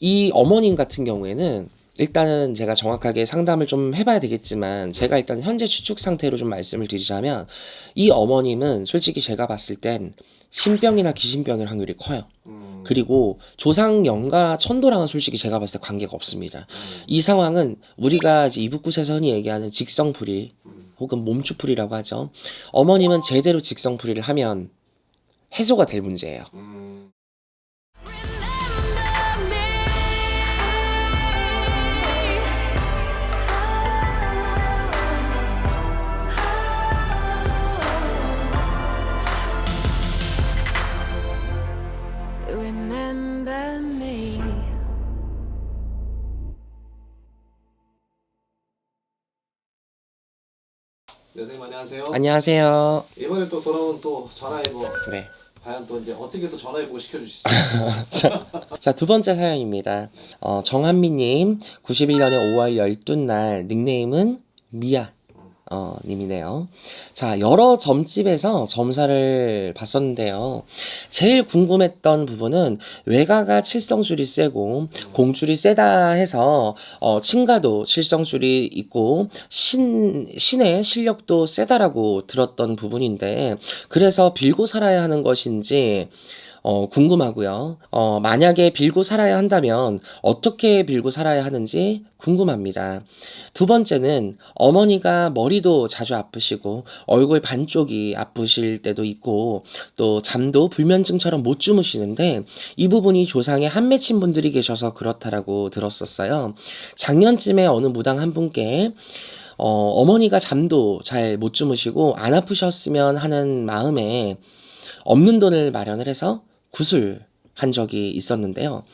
이 어머님 같은 경우에는 일단은 제가 정확하게 상담을 좀 해봐야 되겠지만 제가 일단 현재 추측 상태로 좀 말씀을 드리자면 이 어머님은 솔직히 제가 봤을 땐 신병이나 귀신병일 확률이 커요. 그리고 조상 영가 천도랑은 솔직히 제가 봤을 때 관계가 없습니다. 이 상황은 우리가 이제 이북구에서 흔히 얘기하는 직성풀이 혹은 몸주풀이라고 하죠. 어머님은 제대로 직성풀이를 하면 해소가 될 문제예요. Remember me. 네, 선생님 안녕하세요. 안녕하세요. 이번에 또 돌아온 또 전화해보 네. 과연 또 이제 어떻게 또 전화해보고 시켜주시죠? 자, 두 번째 사연입니다. 정한미님, 91년에 5월 12날, 닉네임은 미아. 님이네요. 자, 여러 점집에서 점사를 봤었는데요. 제일 궁금했던 부분은 외가가 칠성줄이 세고 공줄이 세다 해서 친가도 칠성줄이 있고 신의 실력도 세다라고 들었던 부분인데 그래서 빌고 살아야 하는 것인지 궁금하고요. 만약에 빌고 살아야 한다면 어떻게 빌고 살아야 하는지 궁금합니다. 두 번째는 어머니가 머리도 자주 아프시고 얼굴 반쪽이 아프실 때도 있고 또 잠도 불면증처럼 못 주무시는데 이 부분이 조상에 한 맺힌 분들이 계셔서 그렇다라고 들었었어요. 작년쯤에 어느 무당 한 분께 어머니가 잠도 잘 못 주무시고 안 아프셨으면 하는 마음에 없는 돈을 마련을 해서 구술한 적이 있었는데요.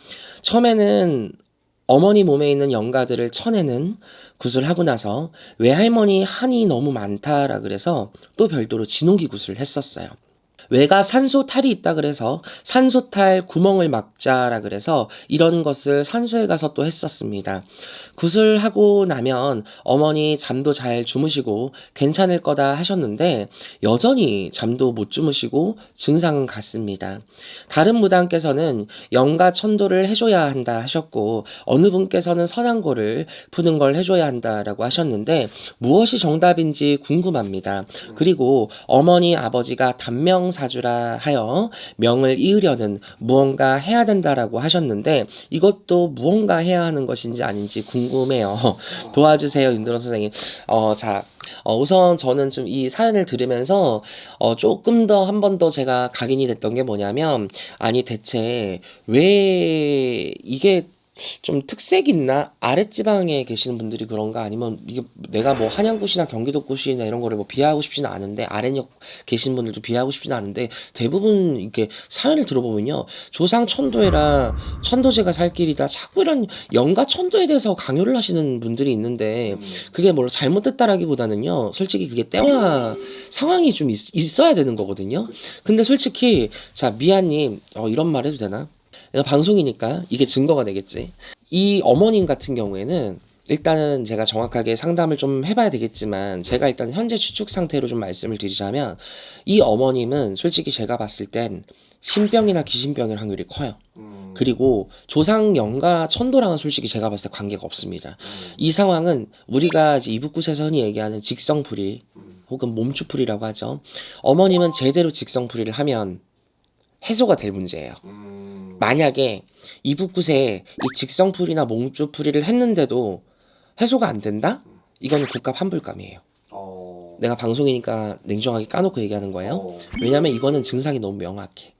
처음에는 어머니 몸에 있는 영가들을 쳐내는 구슬하고 나서 외할머니 한이 너무 많다라 그래서 또 별도로 진호기 구슬을 했었어요. 외가 산소탈이 있다 그래서 산소탈 구멍을 막자라 그래서 이런 것을 산소에 가서 또 했었습니다. 구슬하고 나면 어머니 잠도 잘 주무시고 괜찮을 거다 하셨는데 여전히 잠도 못 주무시고 증상은 같습니다. 다른 무당께서는 영가 천도를 해줘야 한다 하셨고 어느 분께서는 선한고를 푸는 걸 해줘야 한다라고 하셨는데 무엇이 정답인지 궁금합니다. 그리고 어머니 아버지가 단명사주라 하여 명을 이으려는 무언가 해야 된다라고 하셨는데 이것도 무언가 해야 하는 것인지 아닌지 궁금해요. 도와주세요, 윤도론 선생님. 우선 저는 좀 이 사연을 들으면서 조금 더 한 번 더 제가 각인이 됐던 게 뭐냐면 아니 대체 왜 이게 좀 특색 있나? 아랫지방에 계시는 분들이 그런가? 아니면 이게 내가 뭐 한양구시나 경기도구시나 이런 거를 뭐 비하하고 싶지는 않은데 아랫역 계신 분들도 비하하고 싶지는 않은데 대부분 이렇게 사연을 들어보면요 조상 천도해라 천도제가 살 길이다 자꾸 이런 영가 천도에 대해서 강요를 하시는 분들이 있는데 그게 뭐 잘못됐다라기보다는요 솔직히 그게 때와 상황이 좀 있어야 되는 거거든요. 근데 솔직히 자 미아님 이런 말 해도 되나? 이거 방송이니까 이게 증거가 되겠지. 이 어머님 같은 경우에는 일단은 제가 정확하게 상담을 좀 해봐야 되겠지만 제가 일단 현재 추측 상태로 좀 말씀을 드리자면 이 어머님은 솔직히 제가 봤을 땐 신병이나 귀신병일 확률이 커요. 그리고 조상 영가 천도랑은 솔직히 제가 봤을 때 관계가 없습니다. 이 상황은 우리가 이제 이북구에서 흔히 얘기하는 직성풀이 혹은 몸주풀이라고 하죠. 어머님은 제대로 직성풀이를 하면 해소가 될 문제예요. 만약에 이북굿에 이 직성풀이나 몽주풀이를 했는데도 해소가 안 된다? 이건 국갑 환불감이에요. 내가 방송이니까 냉정하게 까놓고 얘기하는 거예요. 왜냐면 이거는 증상이 너무 명확해.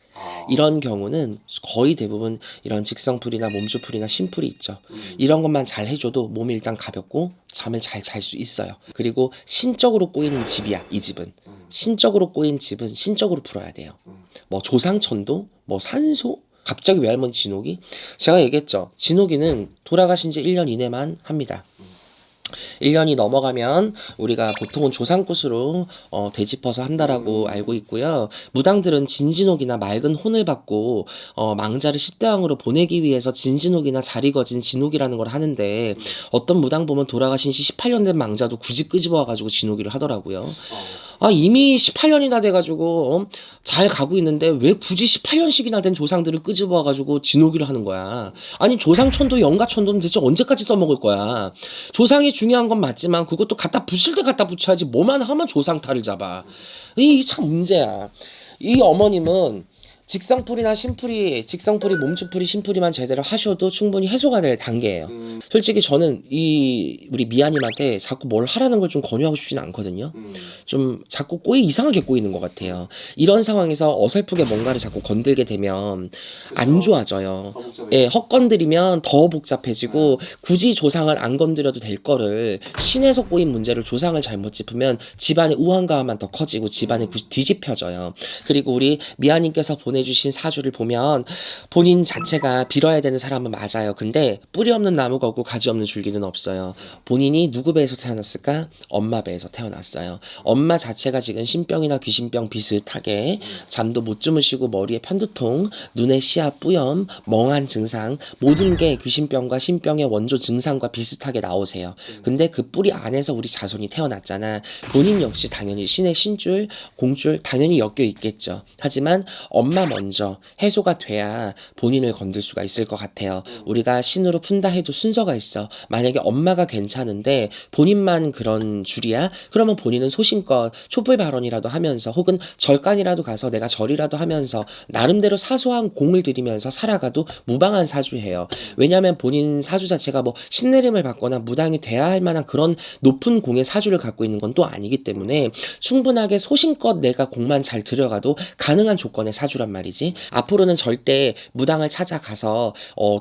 이런 경우는 거의 대부분 이런 직성풀이나 몸주풀이나 신풀이 있죠. 이런 것만 잘 해줘도 몸이 일단 가볍고 잠을 잘 잘 수 있어요. 그리고 신적으로 꼬인 집이야, 이 집은. 신적으로 꼬인 집은 신적으로 풀어야 돼요. 뭐 조상천도, 뭐 산소, 갑자기 외할머니 진호기? 제가 얘기했죠. 진호기는 돌아가신 지 1년 이내만 합니다. 1년이 넘어가면 우리가 보통은 조상굿으로 되짚어서 한다라고 알고 있고요. 무당들은 진진옥이나 맑은 혼을 받고 망자를 십대왕으로 보내기 위해서 진진옥이나 자리 거진 진옥이라는 걸 하는데 어떤 무당 보면 돌아가신 지 18년 된 망자도 굳이 끄집어 와가지고 진옥이를 하더라고요. 아, 이미 18년이나 돼가지고, 잘 가고 있는데, 왜 굳이 18년씩이나 된 조상들을 끄집어와가지고 진호기를 하는 거야? 아니, 조상천도, 영가천도는 대체 언제까지 써먹을 거야? 조상이 중요한 건 맞지만, 그것도 갖다 붙일 때 갖다 붙여야지, 뭐만 하면 조상탈을 잡아. 이게 참 문제야. 이 어머님은, 직성풀이나 심풀이, 직성풀이, 몸주풀이, 심풀이만 제대로 하셔도 충분히 해소가 될 단계예요. 솔직히 저는 우리 미아님한테 자꾸 뭘 하라는 걸 좀 권유하고 싶지는 않거든요. 좀 자꾸 이상하게 꼬이는 것 같아요. 이런 상황에서 어설프게 뭔가를 자꾸 건들게 되면 안 그쵸. 좋아져요. 더 복잡해요. 예, 헛건드리면 더 복잡해지고 굳이 조상을 안 건드려도 될 거를 신에서 꼬인 문제를 조상을 잘못 짚으면 집안의 우환가만 더 커지고 집안이 뒤집혀져요. 그리고 우리 미아님께서 보내주신 사주를 보면 본인 자체가 빌어야 되는 사람은 맞아요. 근데 뿌리 없는 나무가 없고 가지 없는 줄기는 없어요. 본인이 누구 배에서 태어났을까? 엄마 배에서 태어났어요. 엄마 자체가 지금 신병이나 귀신병 비슷하게 잠도 못 주무시고 머리에 편두통, 눈에 시야 뿌염, 멍한 증상 모든 게 귀신병과 신병의 원조 증상과 비슷하게 나오세요. 근데 그 뿌리 안에서 우리 자손이 태어났잖아. 본인 역시 당연히 신의 신줄, 공줄 당연히 엮여 있겠죠. 하지만 엄마 먼저 해소가 돼야 본인을 건들 수가 있을 것 같아요. 우리가 신으로 푼다 해도 순서가 있어. 만약에 엄마가 괜찮은데 본인만 그런 줄이야? 그러면 본인은 소신껏 촛불 발언이라도 하면서 혹은 절간이라도 가서 내가 절이라도 하면서 나름대로 사소한 공을 들이면서 살아가도 무방한 사주예요. 왜냐하면 본인 사주 자체가 뭐 신내림을 받거나 무당이 돼야 할 만한 그런 높은 공의 사주를 갖고 있는 건 또 아니기 때문에 충분하게 소신껏 내가 공만 잘 들여가도 가능한 조건의 사주란 말이지. 앞으로는 절대 무당을 찾아가서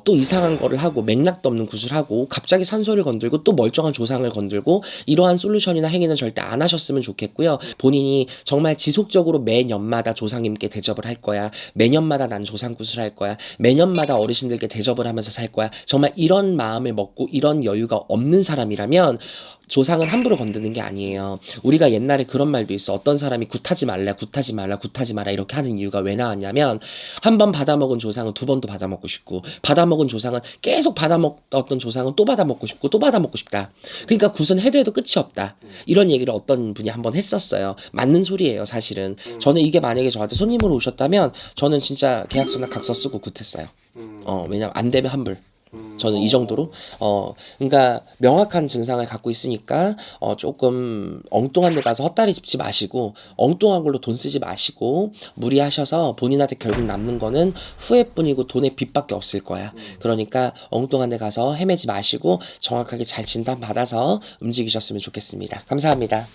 또 이상한 거를 하고 맥락도 없는 구슬하고 갑자기 산소를 건들고 또 멀쩡한 조상을 건들고 이러한 솔루션이나 행위는 절대 안 하셨으면 좋겠고요. 본인이 정말 지속적으로 매년마다 조상님께 대접을 할 거야. 매년마다 난 조상 구슬할 거야. 매년마다 어르신들께 대접을 하면서 살 거야. 정말 이런 마음을 먹고 이런 여유가 없는 사람이라면 조상은 함부로 건드는 게 아니에요. 우리가 옛날에 그런 말도 있어. 어떤 사람이 굿하지 말라, 굿하지 말라, 굿하지 마라 이렇게 하는 이유가 왜 나왔냐면 한 번 받아먹은 조상은 두 번도 받아먹고 싶고 받아먹은 조상은 계속 받아먹었던 조상은 또 받아먹고 싶고 또 받아먹고 싶다. 그러니까 굿은 해도 해도 끝이 없다. 이런 얘기를 어떤 분이 한번 했었어요. 맞는 소리예요, 사실은. 저는 이게 만약에 저한테 손님으로 오셨다면 저는 진짜 계약서나 각서 쓰고 굿했어요. 왜냐면 안 되면 환불. 저는 이 정도로 그러니까 명확한 증상을 갖고 있으니까 조금 엉뚱한 데 가서 헛다리 짚지 마시고 엉뚱한 걸로 돈 쓰지 마시고 무리하셔서 본인한테 결국 남는 거는 후회뿐이고 돈의 빚밖에 없을 거야. 그러니까 엉뚱한 데 가서 헤매지 마시고 정확하게 잘 진단 받아서 움직이셨으면 좋겠습니다. 감사합니다.